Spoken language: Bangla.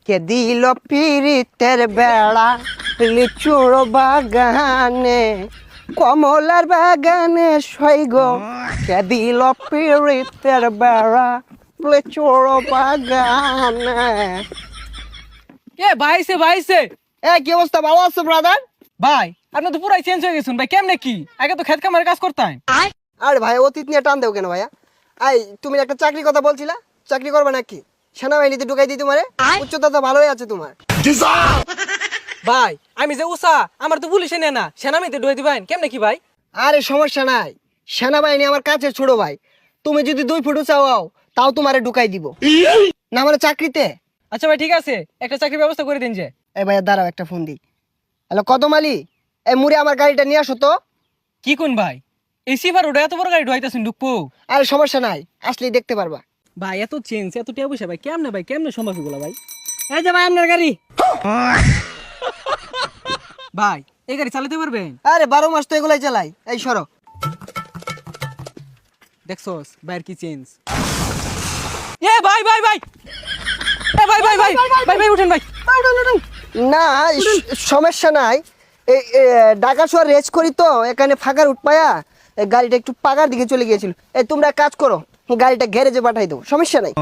কে দিল পিরিতের বেড়া লিচুর বাগানে কমলার বাগানে সইগ কে দিল পিরিতের বেড়া লিচুর বাগানে। এ ভাইছে ভাইছে এ কি অবস্থা, ভালো আছো ব্রাদার? ভাই আপনি তো পুরাই চেঞ্জ হয়ে গেছেন ভাই, কেমনে কি? আগে তো খেত কামারে কাজ করতাম। আরে ভাই অতীত নিয়ে টান দেও কেন ভাইয়া? তুমি একটা চাকরির কথা বলছিলা, চাকরি করবে নাকি? সেনাবাহিনীতে ঢুকাই দিই তোমারে? উচ্চতা তো ভালোই আছে তোমার। ভাই আমি যে উষা, আমার তো পুলিশে নেয় না, সেনামিতে ঢুয়ে দিবেন কেমনে কি ভাই? আরে সমস্যা নাই, সেনাবাহিনী আমার কাছে ছোট ভাই। তুমি যদি 2 ফুট চাও তাও তোমারে ঢুকাই দিব না মানে চাকরিতে। আচ্ছা ভাই ঠিক আছে, একটা চাকরির ব্যবস্থা করে দিন যে। এই ভাইয়া দাঁড়াও, একটা ফোন দিই। হ্যালো কদম আলী, এই মুড়ে আমার গাড়িটা নিয়ে আসো তো। কি কোন ভাই, এই সিফার ওটা এত বড় গাড়ি ঢুয়াইতেছেন ঢুকবো? আরে সমস্যা নাই, আসলেই দেখতে পারবা। ভাই এত চেঞ্জ এত টিয়া পয়সা ভাই কেমনে সম্ভব এগুলো ভাই? এই যে ভাই আপনার গাড়ি। ভাই এই গাড়ি চালাতে পারবেন? আরে 12 মাস তো এগুলাই চালাই। এই সরো। দেখছস ভাইয়ের কি চেঞ্জ। এ ভাই ভাই ভাই এ ভাই ভাই ভাই ভাই ভাই উঠেন ভাই। না সমস্যা নাই, এই ঢাকা শহর রেস করি তো, এখানে ফাঁকার উঠপায়া গাড়িটা একটু পাকার দিকে চলে গিয়েছিল। এই তোমরা এক কাজ করো, গাড়িটা গ্যারেজে পাঠাই দাও, সমস্যা নাই।